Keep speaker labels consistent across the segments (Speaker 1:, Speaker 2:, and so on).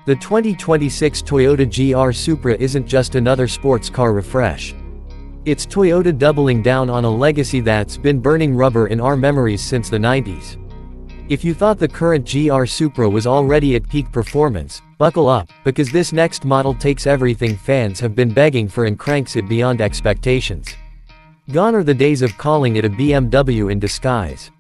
Speaker 1: The 2026 Toyota GR Supra isn't just another sports car refresh. It's Toyota doubling down on a legacy that's been burning rubber in our memories since the 90s. If you thought the current GR Supra was already at peak performance, buckle up, because this next model takes everything fans have been begging for and cranks it beyond expectations. Gone are the days of calling it a BMW in disguise.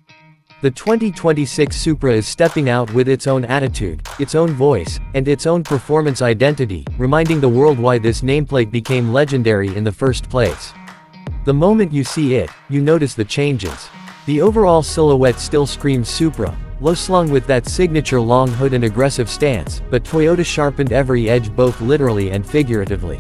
Speaker 1: The 2026 Supra is stepping out with its own attitude, its own voice, and its own performance identity, reminding the world why this nameplate became legendary in the first place. The moment you see it, you notice the changes. The overall silhouette still screams Supra, low-slung with that signature long hood and aggressive stance, but Toyota sharpened every edge both literally and figuratively.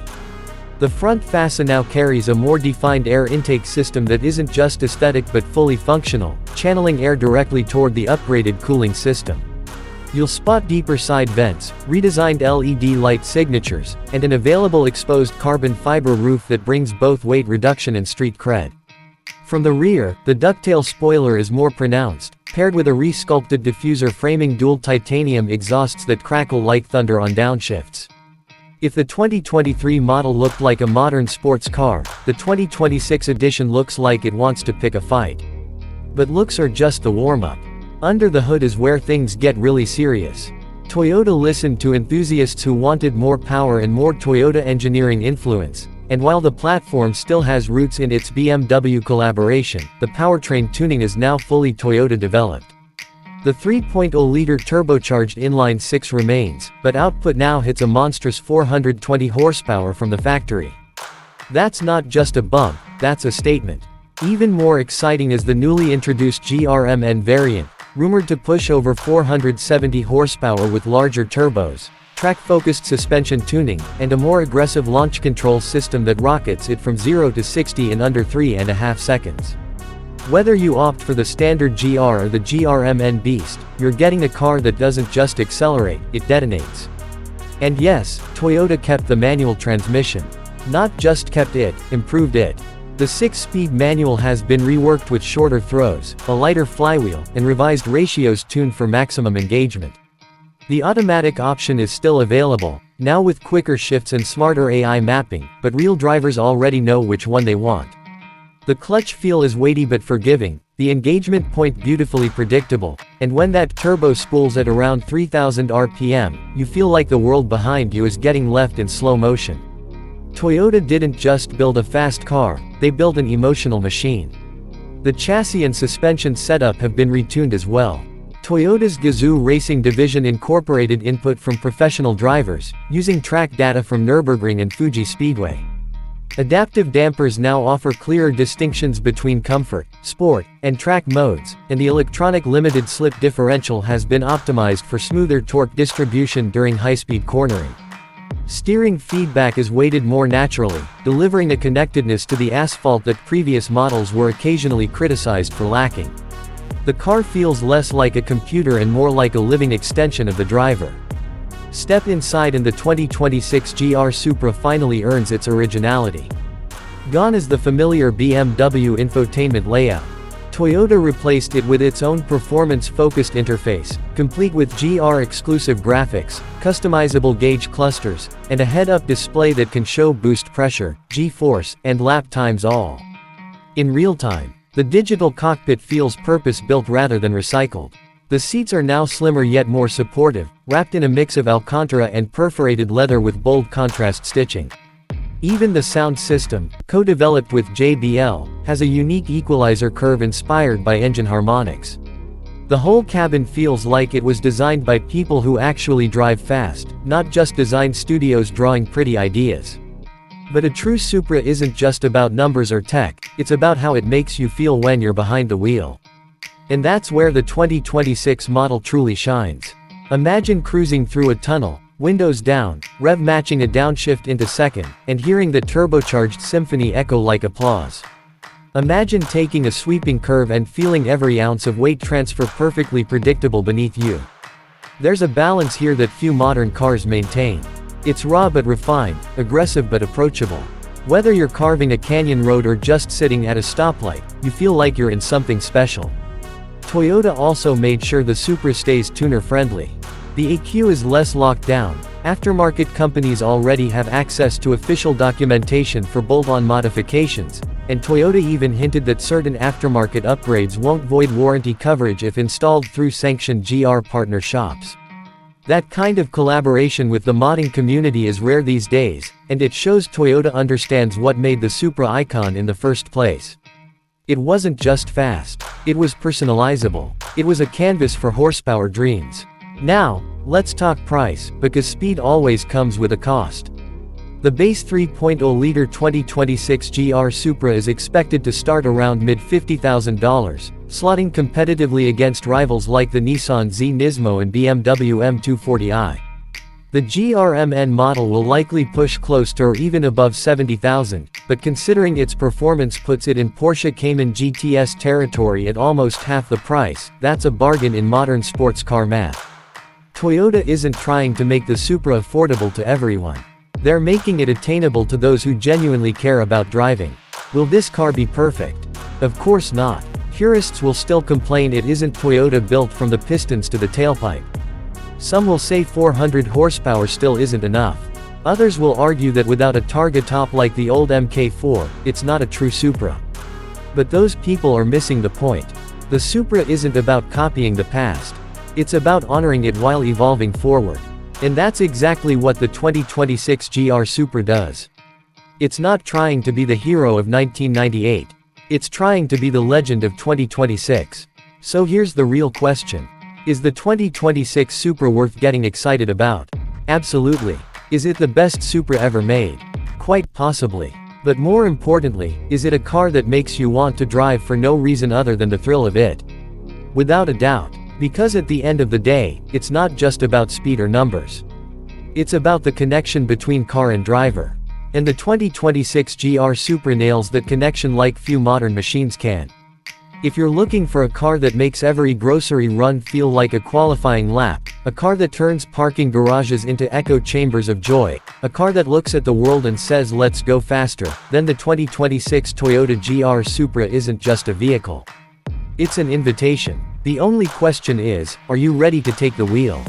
Speaker 1: The front fascia now carries a more defined air intake system that isn't just aesthetic but fully functional, channeling air directly toward the upgraded cooling system. You'll spot deeper side vents, redesigned LED light signatures, and an available exposed carbon fiber roof that brings both weight reduction and street cred. From the rear, the ducktail spoiler is more pronounced, paired with a re-sculpted diffuser framing dual titanium exhausts that crackle like thunder on downshifts. If the 2023 model looked like a modern sports car, the 2026 edition looks like it wants to pick a fight. But looks are just the warm-up. Under the hood is where things get really serious. Toyota listened to enthusiasts who wanted more power and more Toyota engineering influence, and while the platform still has roots in its BMW collaboration, the powertrain tuning is now fully Toyota developed. The 3.0-liter turbocharged inline-6 remains, but output now hits a monstrous 420 horsepower from the factory. That's not just a bump, that's a statement. Even more exciting is the newly introduced GRMN variant, rumored to push over 470 horsepower with larger turbos, track-focused suspension tuning, and a more aggressive launch control system that rockets it from 0 to 60 in under 3.5 seconds. Whether you opt for the standard GR or the GRMN Beast, you're getting a car that doesn't just accelerate, it detonates. And yes, Toyota kept the manual transmission. Not just kept it, improved it. The 6-speed manual has been reworked with shorter throws, a lighter flywheel, and revised ratios tuned for maximum engagement. The automatic option is still available, now with quicker shifts and smarter AI mapping, but real drivers already know which one they want. The clutch feel is weighty but forgiving, the engagement point beautifully predictable, and when that turbo spools at around 3000 RPM, you feel like the world behind you is getting left in slow motion. Toyota didn't just build a fast car, they built an emotional machine. The chassis and suspension setup have been retuned as well. Toyota's Gazoo Racing division incorporated input from professional drivers, using track data from Nürburgring and Fuji Speedway. Adaptive dampers now offer clearer distinctions between comfort, sport, and track modes, and the electronic limited slip differential has been optimized for smoother torque distribution during high-speed cornering. Steering feedback is weighted more naturally, delivering a connectedness to the asphalt that previous models were occasionally criticized for lacking. The car feels less like a computer and more like a living extension of the driver. Step inside and the 2026 GR Supra finally earns its originality. Gone is the familiar BMW infotainment layout. Toyota replaced it with its own performance-focused interface, complete with GR-exclusive graphics, customizable gauge clusters, and a head-up display that can show boost pressure, G-force, and lap times all in real time. The digital cockpit feels purpose-built rather than recycled. The seats are now slimmer yet more supportive, wrapped in a mix of Alcantara and perforated leather with bold contrast stitching. Even the sound system, co-developed with JBL, has a unique equalizer curve inspired by engine harmonics. The whole cabin feels like it was designed by people who actually drive fast, not just design studios drawing pretty ideas. But a true Supra isn't just about numbers or tech, it's about how it makes you feel when you're behind the wheel. And that's where the 2026 model truly shines. Imagine cruising through a tunnel, windows down, rev matching a downshift into second, and hearing the turbocharged symphony echo like applause. Imagine taking a sweeping curve and feeling every ounce of weight transfer perfectly predictable beneath you. There's a balance here that few modern cars maintain. It's raw but refined, aggressive but approachable. Whether you're carving a canyon road or just sitting at a stoplight, you feel like you're in something special. Toyota also made sure the Supra stays tuner-friendly. The EQ is less locked down, Aftermarket companies already have access to official documentation for bolt-on modifications, and Toyota even hinted that certain aftermarket upgrades won't void warranty coverage if installed through sanctioned GR partner shops. That kind of collaboration with the modding community is rare these days, and it shows Toyota understands what made the Supra icon in the first place. It wasn't just fast. It was personalizable. It was a canvas for horsepower dreams. Now, let's talk price, because speed always comes with a cost. The base 3.0-liter 2026 GR Supra is expected to start around mid-$50,000, slotting competitively against rivals like the Nissan Z Nismo and BMW M240i. The GRMN model will likely push close to or even above $70,000, but considering its performance puts it in Porsche Cayman GTS territory at almost half the price, that's a bargain in modern sports car math. Toyota isn't trying to make the Supra affordable to everyone. They're making it attainable to those who genuinely care about driving. Will this car be perfect? Of course not. Purists will still complain it isn't Toyota built from the pistons to the tailpipe. Some will say 400 horsepower still isn't enough. Others will argue that without a Targa top like the old Mk4, it's not a true Supra. But those people are missing the point. The Supra isn't about copying the past. It's about honoring it while evolving forward. And that's exactly what the 2026 GR Supra does. It's not trying to be the hero of 1998. It's trying to be the legend of 2026. So here's the real question. Is the 2026 Supra worth getting excited about? Absolutely. Is it the best Supra ever made? Quite possibly. But more importantly, is it a car that makes you want to drive for no reason other than the thrill of it? Without a doubt. Because at the end of the day, it's not just about speed or numbers. It's about the connection between car and driver. And the 2026 GR Supra nails that connection like few modern machines can. If you're looking for a car that makes every grocery run feel like a qualifying lap, a car that turns parking garages into echo chambers of joy, a car that looks at the world and says let's go faster, then the 2026 Toyota GR Supra isn't just a vehicle. It's an invitation. The only question is, are you ready to take the wheel?